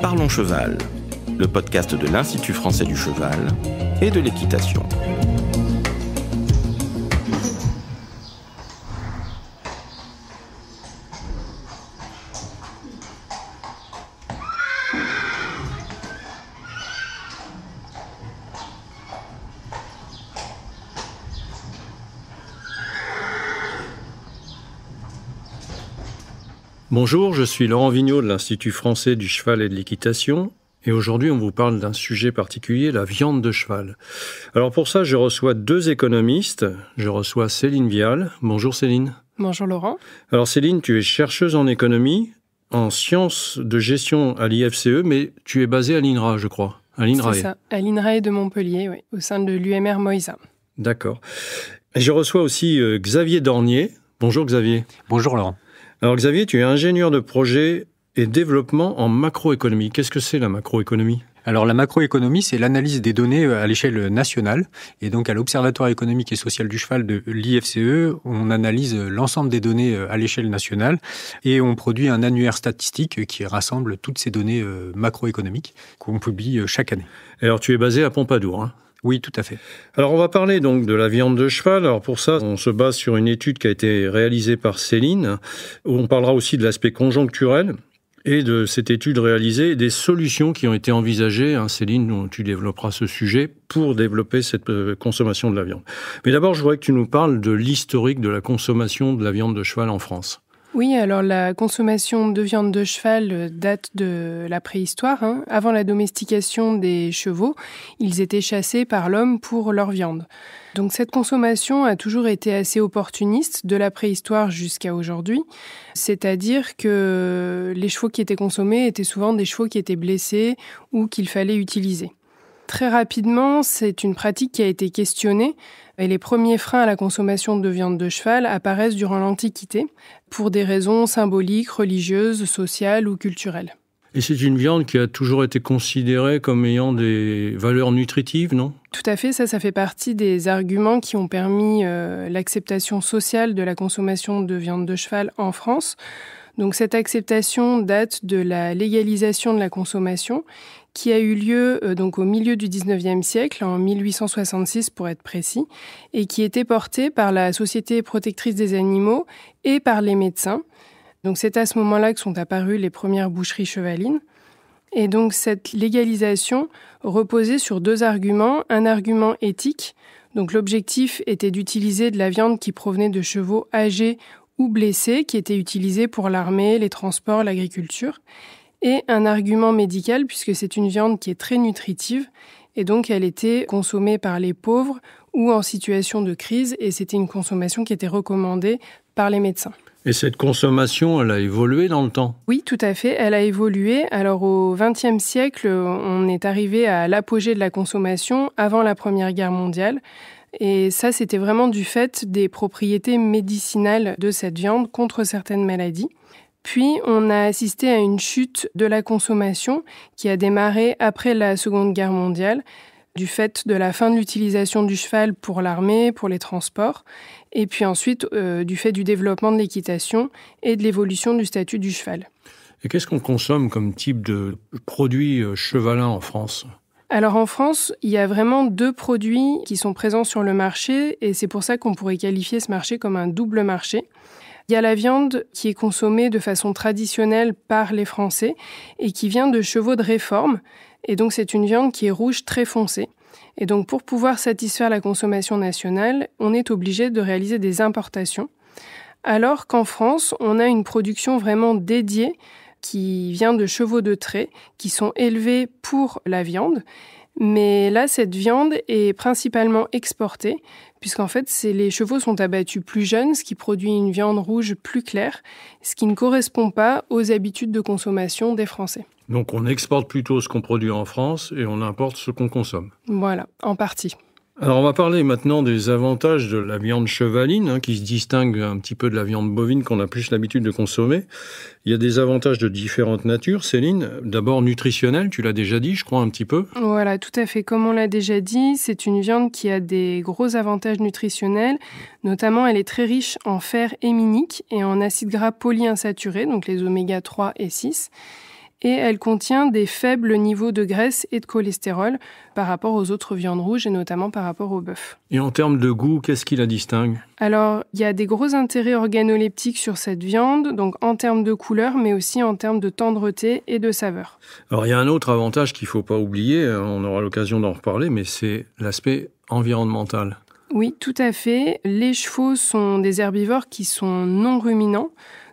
Parlons Cheval, le podcast de l'Institut français du cheval et de l'équitation. Bonjour, je suis Laurent Vigneault de l'Institut français du cheval et de l'équitation et aujourd'hui on vous parle d'un sujet particulier, la viande de cheval. Alors pour ça je reçois deux économistes, je reçois Céline Vial. Bonjour Céline. Bonjour Laurent. Alors Céline, tu es chercheuse en économie, en sciences de gestion à l'IFCE, mais tu es basée à l'INRA je crois, à l'INRAE. C'est ça, à l'INRAE de Montpellier, oui, au sein de l'UMR Moïsa. D'accord. Et je reçois aussi Xavier Dornier. Bonjour Xavier. Bonjour Laurent. Alors Xavier, tu es ingénieur de projet et développement en macroéconomie. Qu'est-ce que c'est la macroéconomie ? Alors la macroéconomie, c'est l'analyse des données à l'échelle nationale. Et donc à l'Observatoire économique et social du cheval de l'IFCE, on analyse l'ensemble des données à l'échelle nationale et on produit un annuaire statistique qui rassemble toutes ces données macroéconomiques qu'on publie chaque année. Alors tu es basé à Pompadour, hein ? Oui, tout à fait. Alors, on va parler donc de la viande de cheval. Alors, pour ça, on se base sur une étude qui a été réalisée par Céline, où on parlera aussi de l'aspect conjoncturel et de cette étude réalisée et des solutions qui ont été envisagées. Hein, Céline, tu développeras ce sujet pour développer cette consommation de la viande. Mais d'abord, je voudrais que tu nous parles de l'historique de la consommation de la viande de cheval en France. Oui, alors la consommation de viande de cheval date de la préhistoire. Avant la domestication des chevaux, ils étaient chassés par l'homme pour leur viande. Donc cette consommation a toujours été assez opportuniste, de la préhistoire jusqu'à aujourd'hui. C'est-à-dire que les chevaux qui étaient consommés étaient souvent des chevaux qui étaient blessés ou qu'il fallait utiliser. Très rapidement, c'est une pratique qui a été questionnée et les premiers freins à la consommation de viande de cheval apparaissent durant l'Antiquité pour des raisons symboliques, religieuses, sociales ou culturelles. Et c'est une viande qui a toujours été considérée comme ayant des valeurs nutritives, non ? Tout à fait, ça fait partie des arguments qui ont permis l'acceptation sociale de la consommation de viande de cheval en France. Donc cette acceptation date de la légalisation de la consommation qui a eu lieu donc au milieu du 19e siècle, en 1866 pour être précis, et qui était portée par la Société protectrice des animaux et par les médecins. Donc c'est à ce moment-là que sont apparues les premières boucheries chevalines. Et donc cette légalisation reposait sur deux arguments. Un argument éthique, donc l'objectif était d'utiliser de la viande qui provenait de chevaux âgés ou blessés, qui étaient utilisés pour l'armée, les transports, l'agriculture. Et un argument médical, puisque c'est une viande qui est très nutritive, et donc elle était consommée par les pauvres ou en situation de crise, et c'était une consommation qui était recommandée par les médecins. Et cette consommation, elle a évolué dans le temps ? Oui, tout à fait, elle a évolué. Alors au XXe siècle, on est arrivé à l'apogée de la consommation avant la Première Guerre mondiale. Et ça, c'était vraiment du fait des propriétés médicinales de cette viande contre certaines maladies. Puis, on a assisté à une chute de la consommation qui a démarré après la Seconde Guerre mondiale, du fait de la fin de l'utilisation du cheval pour l'armée, pour les transports, et puis ensuite du fait du développement de l'équitation et de l'évolution du statut du cheval. Et qu'est-ce qu'on consomme comme type de produits chevalins en France ? Alors en France, il y a vraiment deux produits qui sont présents sur le marché, et c'est pour ça qu'on pourrait qualifier ce marché comme un double marché. Il y a la viande qui est consommée de façon traditionnelle par les Français et qui vient de chevaux de réforme. Et donc, c'est une viande qui est rouge très foncée. Et donc, pour pouvoir satisfaire la consommation nationale, on est obligé de réaliser des importations. Alors qu'en France, on a une production vraiment dédiée qui vient de chevaux de trait qui sont élevés pour la viande. Mais là, cette viande est principalement exportée, puisqu'en fait, les chevaux sont abattus plus jeunes, ce qui produit une viande rouge plus claire, ce qui ne correspond pas aux habitudes de consommation des Français. Donc on exporte plutôt ce qu'on produit en France et on importe ce qu'on consomme. Voilà, en partie. Alors on va parler maintenant des avantages de la viande chevaline, qui se distingue un petit peu de la viande bovine qu'on a plus l'habitude de consommer. Il y a des avantages de différentes natures, Céline. D'abord nutritionnel, tu l'as déjà dit, je crois, un petit peu. Voilà, tout à fait. Comme on l'a déjà dit, c'est une viande qui a des gros avantages nutritionnels. Notamment, elle est très riche en fer héminique et en acides gras polyinsaturés, donc les oméga 3 et 6. et elle contient des faibles niveaux de graisse et de cholestérol par rapport aux autres viandes rouges et notamment par rapport au bœuf. Et en termes de goût, qu'est-ce qui la distingue ? Alors, il y a des gros intérêts organoleptiques sur cette viande, donc en termes de couleur, mais aussi en termes de tendreté et de saveur. Alors, il y a un autre avantage qu'il ne faut pas oublier, on aura l'occasion d'en reparler, mais c'est l'aspect environnemental. Oui, tout à fait. Les chevaux sont des herbivores qui sont non ruminants,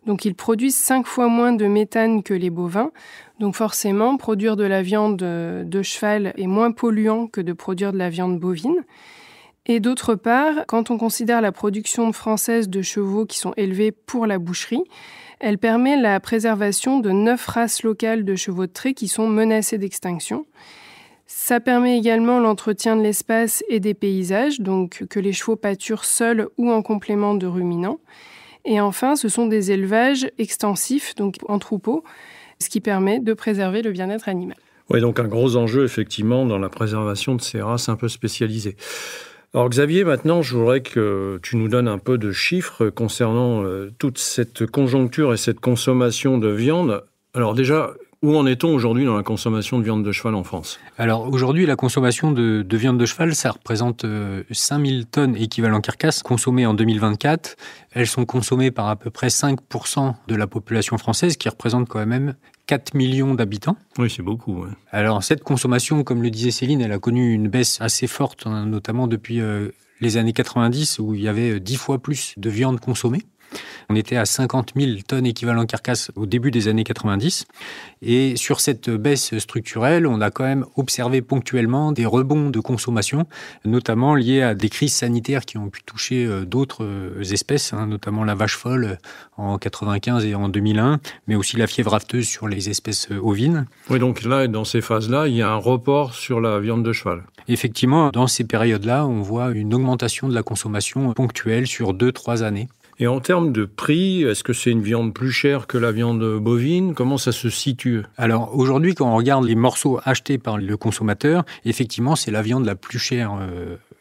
donc ils produisent 5 fois moins de méthane que les bovins. Donc forcément, produire de la viande de cheval est moins polluant que de produire de la viande bovine. Et d'autre part, quand on considère la production française de chevaux qui sont élevés pour la boucherie, elle permet la préservation de 9 races locales de chevaux de trait qui sont menacées d'extinction. Ça permet également l'entretien de l'espace et des paysages, donc que les chevaux pâturent seuls ou en complément de ruminants. Et enfin, ce sont des élevages extensifs, donc en troupeau, ce qui permet de préserver le bien-être animal. Oui, donc un gros enjeu, effectivement, dans la préservation de ces races un peu spécialisées. Alors Xavier, maintenant, je voudrais que tu nous donnes un peu de chiffres concernant toute cette conjoncture et cette consommation de viande. Alors déjà, où en est-on aujourd'hui dans la consommation de viande de cheval en France ? Alors aujourd'hui, la consommation de viande de cheval, ça représente 5000 tonnes équivalent carcasse consommées en 2024. Elles sont consommées par à peu près 5% de la population française, qui représente quand même 4 millions d'habitants. Oui, c'est beaucoup. Ouais. Alors cette consommation, comme le disait Céline, elle a connu une baisse assez forte, notamment depuis les années 90, où il y avait 10 fois plus de viande consommée. On était à 50 000 tonnes équivalent carcasse au début des années 90. Et sur cette baisse structurelle, on a quand même observé ponctuellement des rebonds de consommation, notamment liés à des crises sanitaires qui ont pu toucher d'autres espèces, notamment la vache folle en 95 et en 2001, mais aussi la fièvre afteuse sur les espèces ovines. Oui, donc là, dans ces phases-là, il y a un report sur la viande de cheval. Effectivement, dans ces périodes-là, on voit une augmentation de la consommation ponctuelle sur 2-3 années. Et en termes de prix, est-ce que c'est une viande plus chère que la viande bovine ? Comment ça se situe ? Alors aujourd'hui, quand on regarde les morceaux achetés par le consommateur, effectivement, c'est la viande la plus chère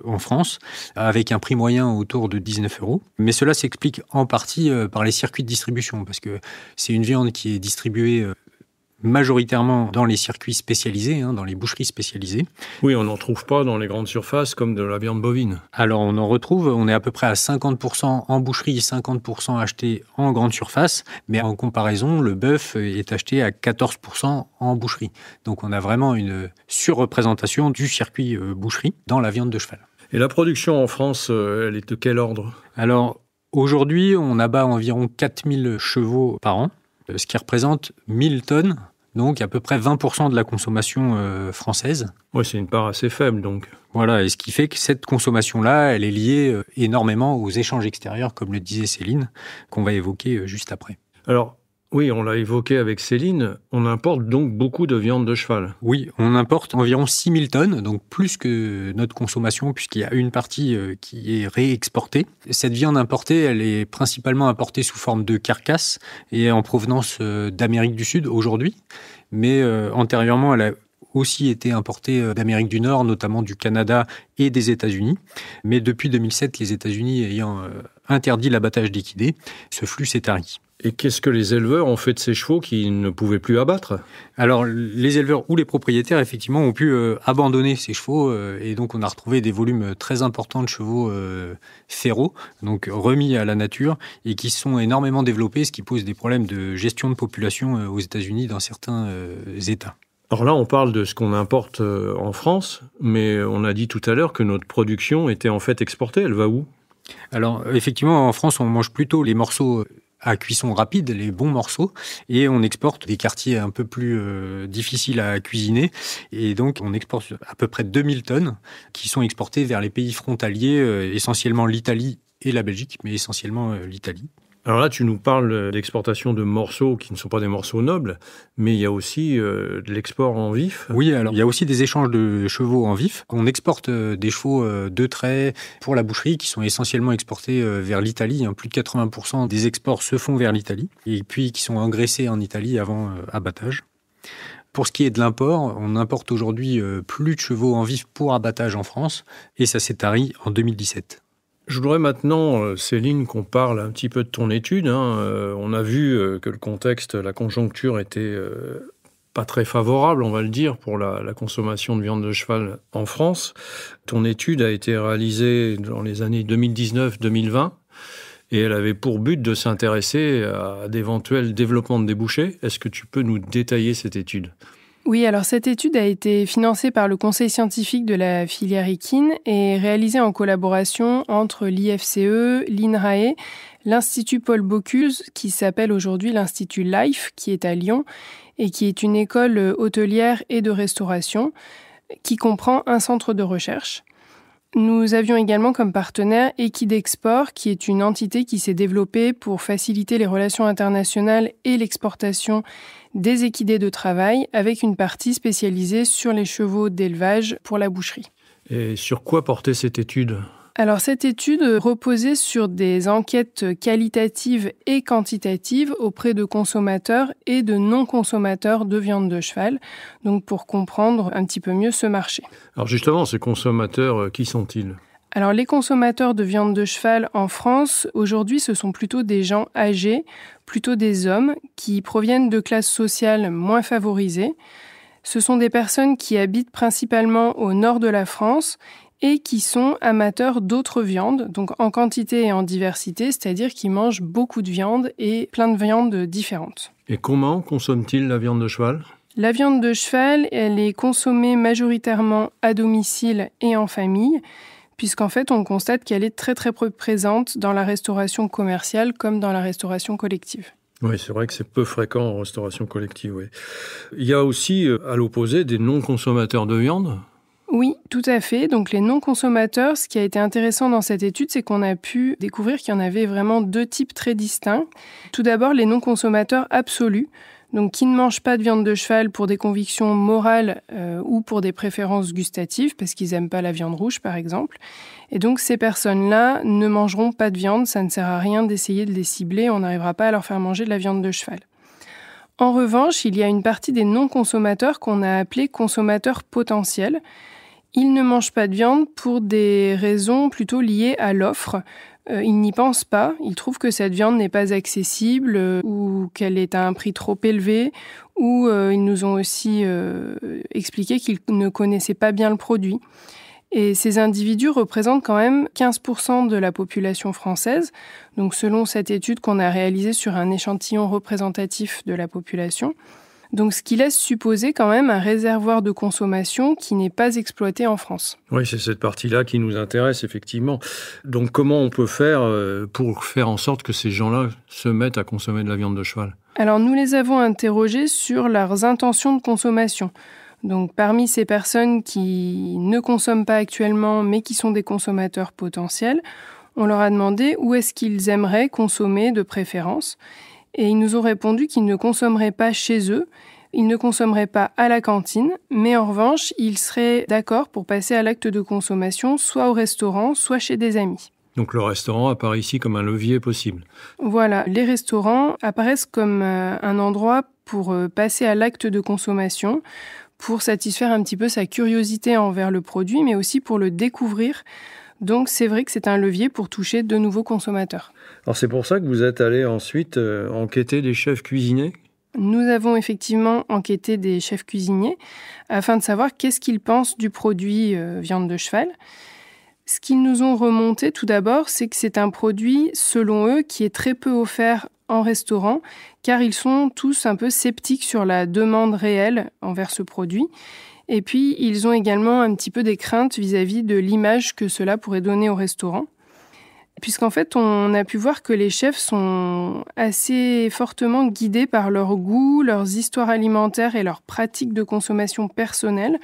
en France, avec un prix moyen autour de 19 €. Mais cela s'explique en partie par les circuits de distribution, parce que c'est une viande qui est distribuée majoritairement dans les circuits spécialisés, dans les boucheries spécialisées. Oui, on n'en trouve pas dans les grandes surfaces comme de la viande bovine. Alors on en retrouve, on est à peu près à 50% en boucherie, 50% acheté en grande surface, mais en comparaison, le bœuf est acheté à 14% en boucherie. Donc on a vraiment une surreprésentation du circuit boucherie dans la viande de cheval. Et la production en France, elle est de quel ordre ? Alors aujourd'hui, on abat environ 4000 chevaux par an, ce qui représente 1000 tonnes. Donc à peu près 20% de la consommation française. Oui, c'est une part assez faible donc. Voilà, et ce qui fait que cette consommation-là, elle est liée énormément aux échanges extérieurs, comme le disait Céline, qu'on va évoquer juste après. Alors, oui, on l'a évoqué avec Céline, on importe donc beaucoup de viande de cheval. Oui, on importe environ 6000 tonnes, donc plus que notre consommation, puisqu'il y a une partie qui est réexportée. Cette viande importée, elle est principalement importée sous forme de carcasse et en provenance d'Amérique du Sud aujourd'hui. Mais antérieurement, elle a aussi été importée d'Amérique du Nord, notamment du Canada et des États-Unis. Mais depuis 2007, les États-Unis ayant interdit l'abattage d'équidés, ce flux s'est tari. Et qu'est-ce que les éleveurs ont fait de ces chevaux qu'ils ne pouvaient plus abattre ? Alors, les éleveurs ou les propriétaires, effectivement, ont pu abandonner ces chevaux et donc on a retrouvé des volumes très importants de chevaux féraux, donc remis à la nature et qui sont énormément développés, ce qui pose des problèmes de gestion de population aux États-Unis dans certains États. Alors là, on parle de ce qu'on importe en France, mais on a dit tout à l'heure que notre production était en fait exportée. Elle va où ? Alors, effectivement, en France, on mange plutôt les morceaux à cuisson rapide, les bons morceaux, et on exporte des quartiers un peu plus difficiles à cuisiner. Et donc, on exporte à peu près 2000 tonnes qui sont exportées vers les pays frontaliers, essentiellement l'Italie et la Belgique, mais essentiellement l'Italie. Alors là, tu nous parles d'exportation de morceaux qui ne sont pas des morceaux nobles, mais il y a aussi de l'export en vif. Oui, alors il y a aussi des échanges de chevaux en vif. On exporte des chevaux de trait pour la boucherie qui sont essentiellement exportés vers l'Italie. Plus de 80% des exports se font vers l'Italie et puis qui sont engraissés en Italie avant abattage. Pour ce qui est de l'import, on importe aujourd'hui plus de chevaux en vif pour abattage en France et ça s'est tari en 2017. Je voudrais maintenant, Céline, qu'on parle un petit peu de ton étude. On a vu que le contexte, la conjoncture était pas très favorable, on va le dire, pour la consommation de viande de cheval en France. Ton étude a été réalisée dans les années 2019-2020 et elle avait pour but de s'intéresser à d'éventuels développements de débouchés. Est-ce que tu peux nous détailler cette étude ? Oui, alors cette étude a été financée par le conseil scientifique de la filière équine et réalisée en collaboration entre l'IFCE, l'INRAE, l'Institut Paul Bocuse, qui s'appelle aujourd'hui l'Institut LIFE, qui est à Lyon, et qui est une école hôtelière et de restauration, qui comprend un centre de recherche. Nous avions également comme partenaire Equidexport, qui est une entité qui s'est développée pour faciliter les relations internationales et l'exportation des équidés de travail, avec une partie spécialisée sur les chevaux d'élevage pour la boucherie. Et sur quoi portait cette étude ? Alors cette étude reposait sur des enquêtes qualitatives et quantitatives auprès de consommateurs et de non-consommateurs de viande de cheval, donc pour comprendre un petit peu mieux ce marché. Alors justement, ces consommateurs, qui sont-ils ? Alors les consommateurs de viande de cheval en France, aujourd'hui, ce sont plutôt des gens âgés, plutôt des hommes qui proviennent de classes sociales moins favorisées. Ce sont des personnes qui habitent principalement au nord de la France et qui sont amateurs d'autres viandes, donc en quantité et en diversité, c'est-à-dire qui mangent beaucoup de viande et plein de viandes différentes. Et comment consomment-ils la viande de cheval ? La viande de cheval, elle est consommée majoritairement à domicile et en famille, puisqu'en fait, on constate qu'elle est très très peu présente dans la restauration commerciale comme dans la restauration collective. Oui, c'est vrai que c'est peu fréquent en restauration collective, oui. Il y a aussi, à l'opposé, des non-consommateurs de viande ? Oui, tout à fait. Donc les non-consommateurs, ce qui a été intéressant dans cette étude, c'est qu'on a pu découvrir qu'il y en avait vraiment deux types très distincts. Tout d'abord, les non-consommateurs absolus, donc qui ne mangent pas de viande de cheval pour des convictions morales ou pour des préférences gustatives, parce qu'ils n'aiment pas la viande rouge, par exemple. Et donc ces personnes-là ne mangeront pas de viande, ça ne sert à rien d'essayer de les cibler, on n'arrivera pas à leur faire manger de la viande de cheval. En revanche, il y a une partie des non-consommateurs qu'on a appelés consommateurs potentiels. Ils ne mangent pas de viande pour des raisons plutôt liées à l'offre. Ils n'y pensent pas. Ils trouvent que cette viande n'est pas accessible ou qu'elle est à un prix trop élevé. Ou ils nous ont aussi expliqué qu'ils ne connaissaient pas bien le produit. Et ces individus représentent quand même 15% de la population française. Donc selon cette étude qu'on a réalisée sur un échantillon représentatif de la population. Donc, ce qui laisse supposer quand même un réservoir de consommation qui n'est pas exploité en France. Oui, c'est cette partie-là qui nous intéresse, effectivement. Donc, comment on peut faire pour faire en sorte que ces gens-là se mettent à consommer de la viande de cheval ? Alors, nous les avons interrogés sur leurs intentions de consommation. Donc, parmi ces personnes qui ne consomment pas actuellement, mais qui sont des consommateurs potentiels, on leur a demandé où est-ce qu'ils aimeraient consommer de préférence. Et ils nous ont répondu qu'ils ne consommeraient pas chez eux, ils ne consommeraient pas à la cantine, mais en revanche, ils seraient d'accord pour passer à l'acte de consommation, soit au restaurant, soit chez des amis. Donc le restaurant apparaît ici comme un levier possible. Voilà, les restaurants apparaissent comme un endroit pour passer à l'acte de consommation, pour satisfaire un petit peu sa curiosité envers le produit, mais aussi pour le découvrir. Donc c'est vrai que c'est un levier pour toucher de nouveaux consommateurs. Alors c'est pour ça que vous êtes allé ensuite enquêter des chefs cuisiniers ? Nous avons effectivement enquêté des chefs cuisiniers afin de savoir qu'est-ce qu'ils pensent du produit viande de cheval. Ce qu'ils nous ont remonté tout d'abord, c'est que c'est un produit, selon eux, qui est très peu offert en restaurant, car ils sont tous un peu sceptiques sur la demande réelle envers ce produit. Et puis, ils ont également un petit peu des craintes vis-à-vis de l'image que cela pourrait donner au restaurant. Puisqu'en fait, on a pu voir que les chefs sont assez fortement guidés par leur goût, leurs histoires alimentaires et leurs pratiques de consommation personnelles.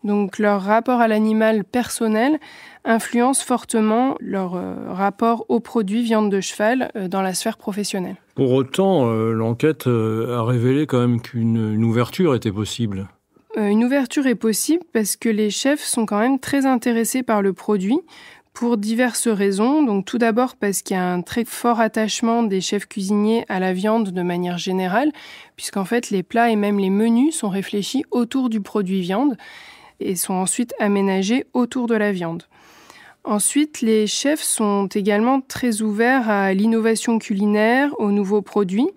Donc, leur rapport à l'animal personnel influence fortement leur rapport aux produits viande de cheval dans la sphère professionnelle. Pour autant, l'enquête a révélé quand même qu'une ouverture était possible. Une ouverture est possible parce que les chefs sont quand même très intéressés par le produit pour diverses raisons. Donc tout d'abord parce qu'il y a un très fort attachement des chefs cuisiniers à la viande de manière générale, puisqu'en fait les plats et même les menus sont réfléchis autour du produit viande et sont ensuite aménagés autour de la viande. Ensuite, les chefs sont également très ouverts à l'innovation culinaire, aux nouveaux produits.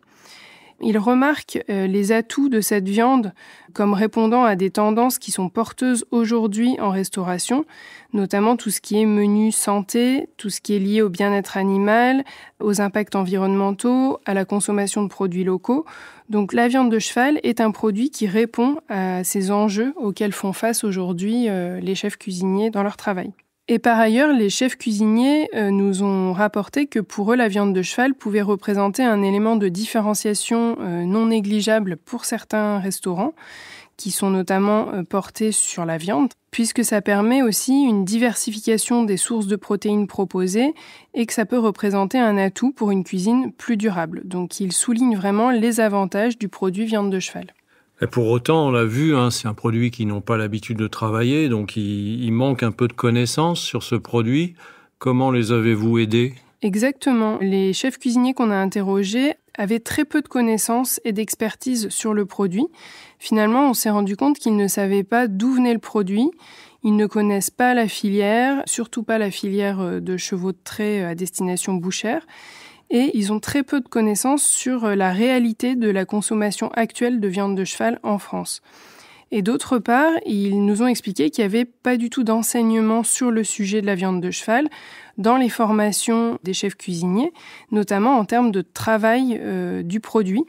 Il remarque les atouts de cette viande comme répondant à des tendances qui sont porteuses aujourd'hui en restauration, notamment tout ce qui est menu santé, tout ce qui est lié au bien-être animal, aux impacts environnementaux, à la consommation de produits locaux. Donc la viande de cheval est un produit qui répond à ces enjeux auxquels font face aujourd'hui les chefs cuisiniers dans leur travail. Et par ailleurs, les chefs cuisiniers nous ont rapporté que pour eux, la viande de cheval pouvait représenter un élément de différenciation non négligeable pour certains restaurants, qui sont notamment portés sur la viande, puisque ça permet aussi une diversification des sources de protéines proposées et que ça peut représenter un atout pour une cuisine plus durable. Donc il souligne vraiment les avantages du produit viande de cheval. Et pour autant, on l'a vu, c'est un produit qu'ils n'ont pas l'habitude de travailler, donc il manque un peu de connaissances sur ce produit. Comment les avez-vous aidés ? Exactement. Les chefs cuisiniers qu'on a interrogés avaient très peu de connaissances et d'expertise sur le produit. Finalement, on s'est rendu compte qu'ils ne savaient pas d'où venait le produit. Ils ne connaissent pas la filière, surtout pas la filière de chevaux de trait à destination bouchère. Et ils ont très peu de connaissances sur la réalité de la consommation actuelle de viande de cheval en France. Et d'autre part, ils nous ont expliqué qu'il n'y avait pas du tout d'enseignement sur le sujet de la viande de cheval dans les formations des chefs cuisiniers, notamment en termes de travail du produit.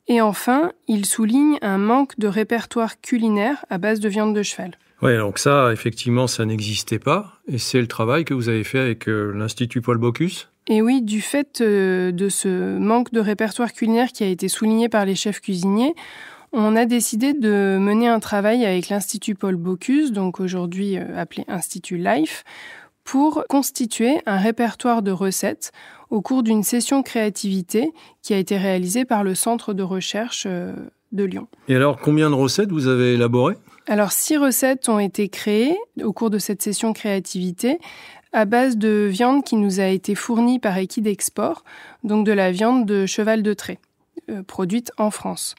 Et enfin, ils soulignent un manque de répertoire culinaire à base de viande de cheval. Oui, donc ça, effectivement, ça n'existait pas. Et c'est le travail que vous avez fait avec l'Institut Paul Bocuse ? Et oui, du fait de ce manque de répertoire culinaire qui a été souligné par les chefs cuisiniers, on a décidé de mener un travail avec l'Institut Paul Bocuse, donc aujourd'hui appelé Institut Life, pour constituer un répertoire de recettes au cours d'une session créativité qui a été réalisée par le Centre de recherche de Lyon. Et alors, combien de recettes vous avez élaborées ? Alors, 6 recettes ont été créées au cours de cette session créativité à base de viande qui nous a été fournie par Equidexport, donc de la viande de cheval de trait, produite en France.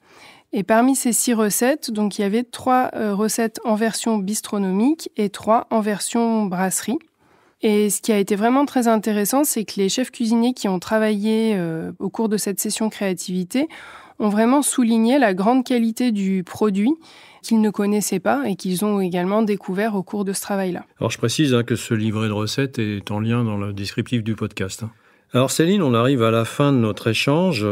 Et parmi ces 6 recettes, donc il y avait 3 recettes en version bistronomique et 3 en version brasserie. Et ce qui a été vraiment très intéressant, c'est que les chefs cuisiniers qui ont travaillé au cours de cette session créativité ont vraiment souligné la grande qualité du produit qu'ils ne connaissaient pas et qu'ils ont également découvert au cours de ce travail-là. Alors je précise que ce livret de recettes est en lien dans le descriptif du podcast. Alors Céline, on arrive à la fin de notre échange.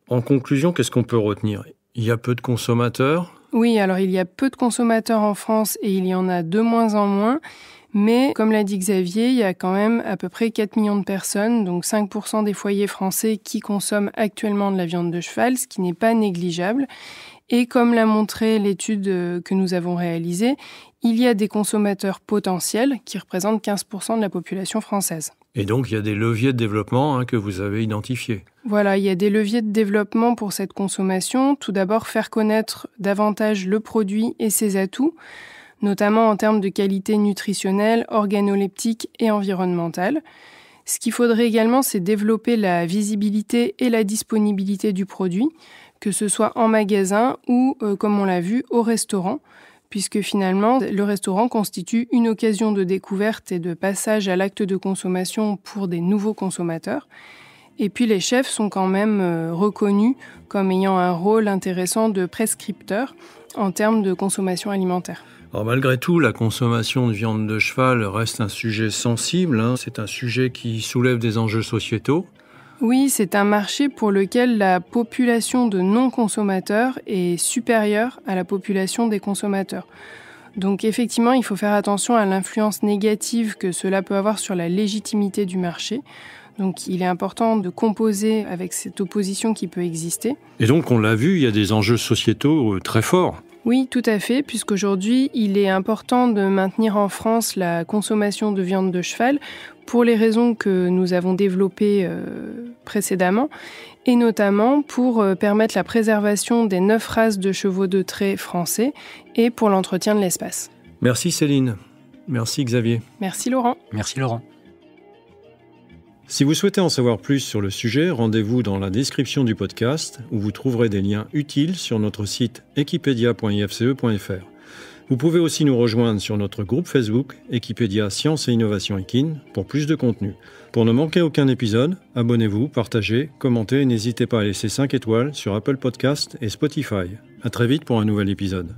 En conclusion, qu'est-ce qu'on peut retenir ? Il y a peu de consommateurs ? Oui, alors il y a peu de consommateurs en France et il y en a de moins en moins. Mais comme l'a dit Xavier, il y a quand même à peu près 4 millions de personnes, donc 5% des foyers français qui consomment actuellement de la viande de cheval, ce qui n'est pas négligeable. Et comme l'a montré l'étude que nous avons réalisée, il y a des consommateurs potentiels qui représentent 15% de la population française. Et donc, il y a des leviers de développement que vous avez identifiés. Voilà, il y a des leviers de développement pour cette consommation. Tout d'abord, faire connaître davantage le produit et ses atouts, notamment en termes de qualité nutritionnelle, organoleptique et environnementale. Ce qu'il faudrait également, c'est développer la visibilité et la disponibilité du produit, que ce soit en magasin ou, comme on l'a vu, au restaurant, puisque finalement, le restaurant constitue une occasion de découverte et de passage à l'acte de consommation pour des nouveaux consommateurs. Et puis les chefs sont quand même reconnus comme ayant un rôle intéressant de prescripteur en termes de consommation alimentaire. Alors malgré tout, la consommation de viande de cheval reste un sujet sensible. C'est un sujet qui soulève des enjeux sociétaux. Oui, c'est un marché pour lequel la population de non-consommateurs est supérieure à la population des consommateurs. Donc effectivement, il faut faire attention à l'influence négative que cela peut avoir sur la légitimité du marché. Donc il est important de composer avec cette opposition qui peut exister. Et donc on l'a vu, il y a des enjeux sociétaux très forts. Oui, tout à fait, puisqu'aujourd'hui, il est important de maintenir en France la consommation de viande de cheval pour les raisons que nous avons développées précédemment, et notamment pour permettre la préservation des 9 races de chevaux de trait français et pour l'entretien de l'espace. Merci Céline. Merci Xavier. Merci Laurent. Merci Laurent. Si vous souhaitez en savoir plus sur le sujet, rendez-vous dans la description du podcast où vous trouverez des liens utiles sur notre site equipedia.ifce.fr. Vous pouvez aussi nous rejoindre sur notre groupe Facebook Equipédia Sciences et Innovation Equine pour plus de contenu. Pour ne manquer aucun épisode, abonnez-vous, partagez, commentez et n'hésitez pas à laisser 5 étoiles sur Apple Podcasts et Spotify. À très vite pour un nouvel épisode.